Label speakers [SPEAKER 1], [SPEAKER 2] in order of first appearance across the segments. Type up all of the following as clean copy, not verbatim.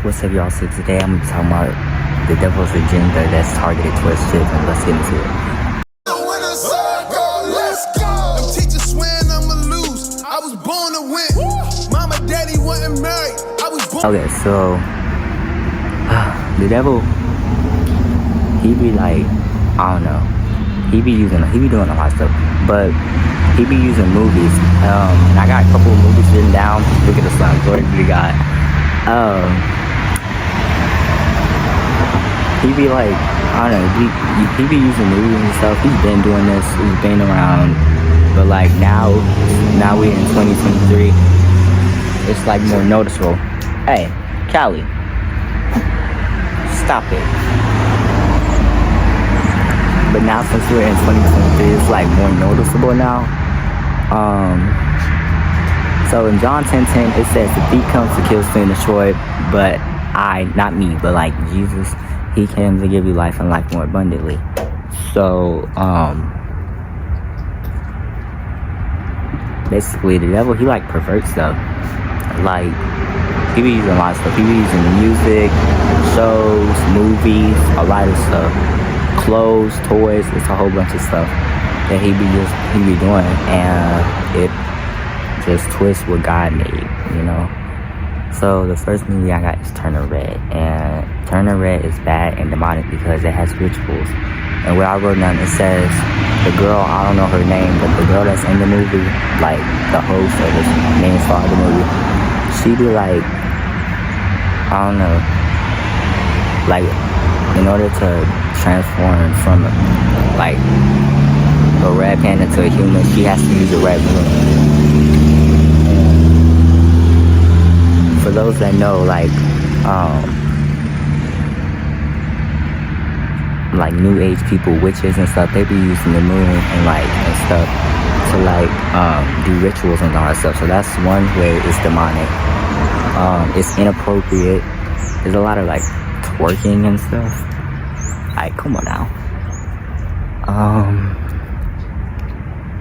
[SPEAKER 1] What's up, y'all? So today I'm gonna be talking about the devil's agenda that's targeted towards children. Let's get into it. Okay, so the devil, he be like, I don't know, he be doing a lot of stuff, but he be using movies. And I got a couple of movies written down. Look at the sun, glory to God. He be like, I don't know, he be using movies and stuff. He's been doing this, he's been around, but like now we're in 2023. It's like more noticeable. Hey, Callie, stop it. But now since we're in 2023, it's like more noticeable now. So in John 10:10, it says the thief comes to kill, steal, and destroy, but not me, but like Jesus, he came to give you life and life more abundantly. So, basically the devil, he like perverts stuff. Like, he be using a lot of stuff. He be using music, shows, movies, a lot of stuff. Clothes, toys, it's a whole bunch of stuff that he be doing, and it just twists what God made, you know. So the first movie I got is Turner Red, and Turner Red is bad and demonic because it has rituals. And what I wrote down, it says the girl, I don't know her name, but the girl that's in the movie, like the host or the main star of the movie, she be like, I don't know, like in order to transform from like a red panda to a human, she has to use a red balloon. For those that know, like new age people, witches and stuff, they be using the moon and stuff to do rituals and all that stuff. So that's one way it's demonic. It's inappropriate. There's a lot of like twerking and stuff. Like, come on now.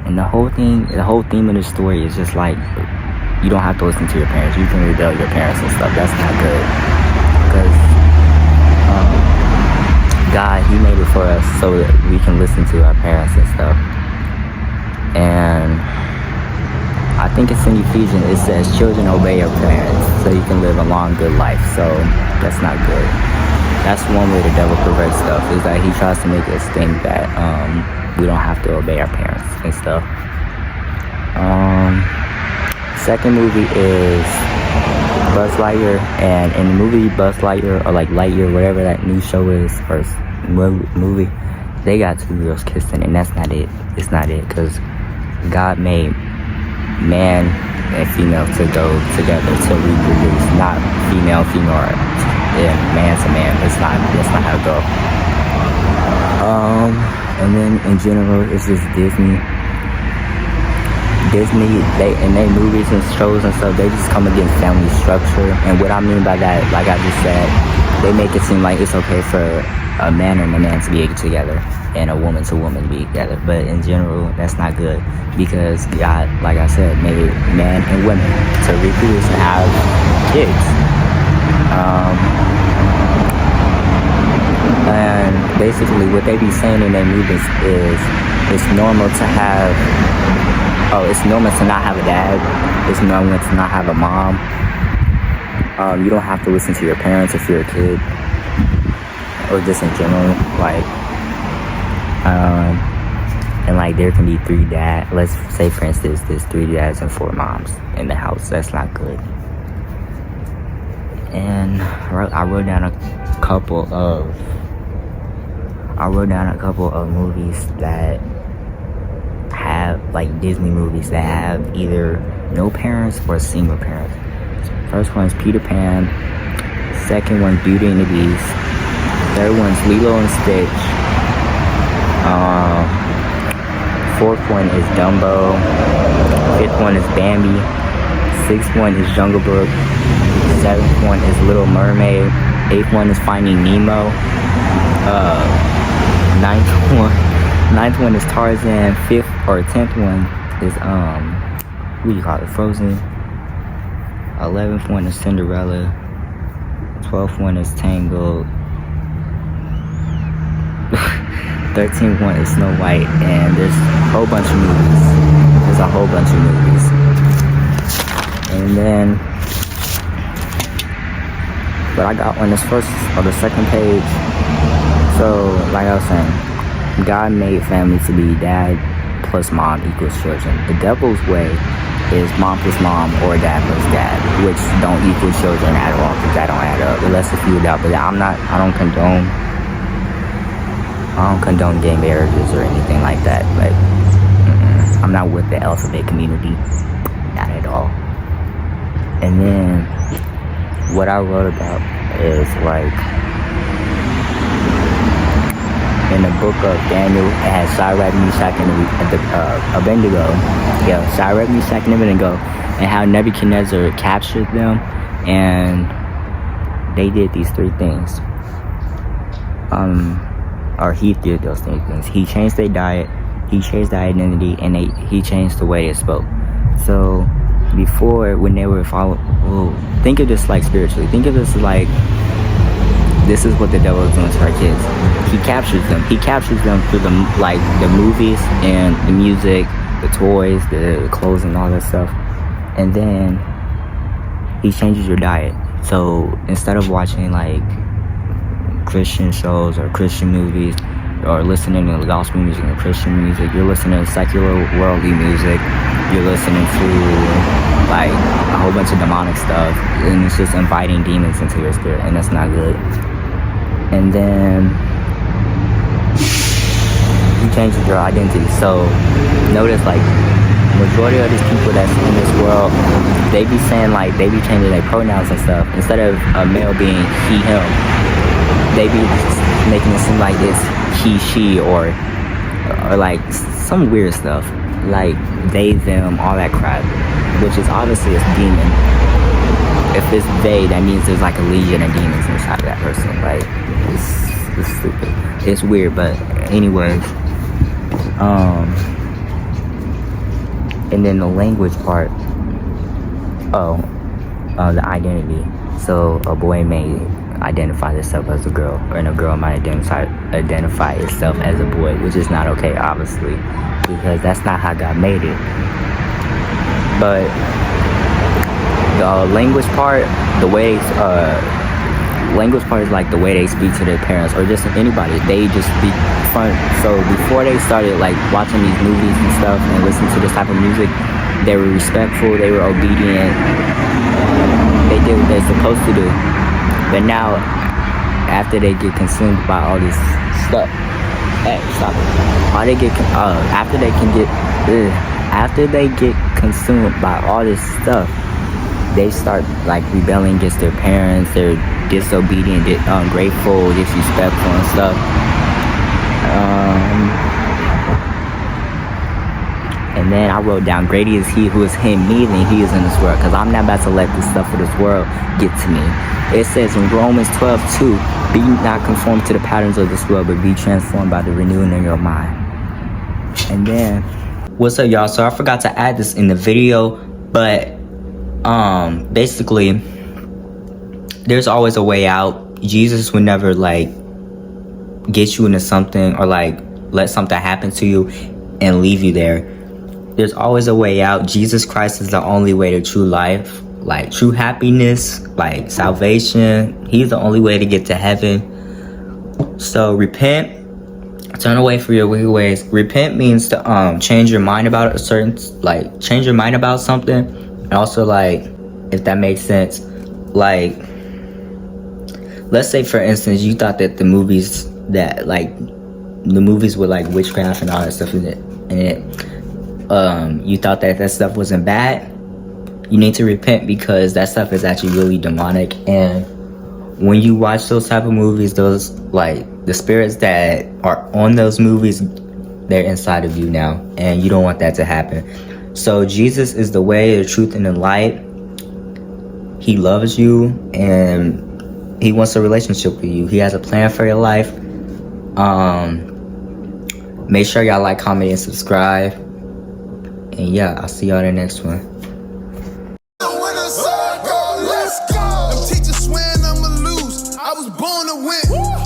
[SPEAKER 1] And the whole theme of the story is just like, you don't have to listen to your parents. You can rebel your parents and stuff. That's not good. Because God, he made it for us so that we can listen to our parents and stuff. And I think it's in Ephesians, it says, children, obey your parents so you can live a long, good life. So that's not good. That's one way the devil perverts stuff, is that he tries to make us think that we don't have to obey our parents and stuff. Second movie is Buzz Lightyear, and in the movie Buzz Lightyear, or like Lightyear, whatever that new show is, or movie, they got two girls kissing, and that's not it. It's not it, because God made man and female to go together to reproduce, not female, yeah, man to man. That's not how it go. And then in general, it's just Disney, they movies and shows and stuff, they just come against family structure. And what I mean by that, like I just said, they make it seem like it's okay for a man and a man to be together and a woman to be together. But in general, that's not good, because God, like I said, made man and women to reproduce and have kids. And basically what they be saying in their movies is it's normal to have, it's normal to not have a dad. It's normal to not have a mom. You don't have to listen to your parents if you're a kid, or just in general. Like, and like there can be 3 dads. Let's say, for instance, there's 3 dads and 4 moms in the house. That's not good. And I wrote down a couple of movies that have, like Disney movies that have either no parents or single parents. First one is Peter Pan. Second one, Beauty and the Beast. Third one's Lilo and Stitch. Fourth one is Dumbo. Fifth one is Bambi. Sixth one is Jungle Book. Seventh one is Little Mermaid. Eighth one is Finding Nemo. Ninth one is Tarzan. 10th one is what do you call it? Frozen. 11th one is Cinderella. 12th one is Tangled. 13th one is Snow White, and there's a whole bunch of movies. There's a whole bunch of movies. And then what I got on this first or the second page. So, like I was saying, God made family to be dad plus mom equals children. The devil's way is mom plus mom or dad plus dad, which don't equal children at all, because that don't add up. Unless if you adopt, but I don't condone gay marriages or anything like that. But I'm not with the alphabet community, not at all. And then what I wrote about is like in the book of Daniel, it has Shadrach, Meshach, and Abednego. Yeah, Shadrach, Meshach, and Abednego, and how Nebuchadnezzar captured them, and they did these three things. Or he did those three things. He changed their diet, he changed their identity, and he changed the way they spoke. So before, when they were think of this like spiritually. Think of this like, this is what the devil is doing to our kids. He captures them. He captures them through the movies and the music, the toys, the clothes, and all that stuff. And then he changes your diet. So instead of watching like Christian shows or Christian movies, or listening to gospel music or Christian music, you're listening to secular worldly music. You're listening to like a whole bunch of demonic stuff, and it's just inviting demons into your spirit, and that's not good. And then you change your identity. So notice like majority of these people that's in this world, they be saying like, they be changing their pronouns and stuff. Instead of a male being he, him, they be making it seem like it's he, she, or like some weird stuff, like they, them, all that crap, which is obviously a demon. If it's they, that means there's like a legion of demons inside of that person. Like, it's stupid. It's weird, but anyways. And then the language part. The identity. So a boy may identify itself as a girl, and a girl might identify itself as a boy, which is not okay, obviously, because that's not how God made it. But the language part, language part is like the way they speak to their parents, or just anybody. They just speak front. So before they started like watching these movies and stuff and listening to this type of music, they were respectful, they were obedient, they did what they're supposed to do. But now, after they get consumed by all this stuff, after they get consumed by all this stuff, they start like rebelling against their parents. They're disobedient, ungrateful, disrespectful and stuff. And then I wrote down, greater is he who is in me than he is in this world, because I'm not about to let this stuff of this world get to me. It says in Romans 12:2, be not conformed to the patterns of this world, but be transformed by the renewing of your mind. And then, what's up, y'all? So I forgot to add this in the video, but basically, there's always a way out. Jesus would never like get you into something, or like let something happen to you and leave you there. There's always a way out. Jesus Christ is the only way to true life, like true happiness, like salvation. He's the only way to get to heaven. So repent, turn away from your wicked ways. Repent means to change your mind about a certain, like change your mind about something. And also, like, if that makes sense, like, let's say for instance you thought that the movies with like witchcraft and all that stuff in it, you thought that stuff wasn't bad. You need to repent, because that stuff is actually really demonic. And when you watch those type of movies, those like the spirits that are on those movies, they're inside of you now, and you don't want that to happen. So Jesus is the way, the truth, and the light. He loves you, and he wants a relationship with you. He has a plan for your life. Make sure y'all like, comment, and subscribe. And yeah, I'll see y'all in the next one.
[SPEAKER 2] When I say go, let's go. Them teachers swearing I'ma lose. with.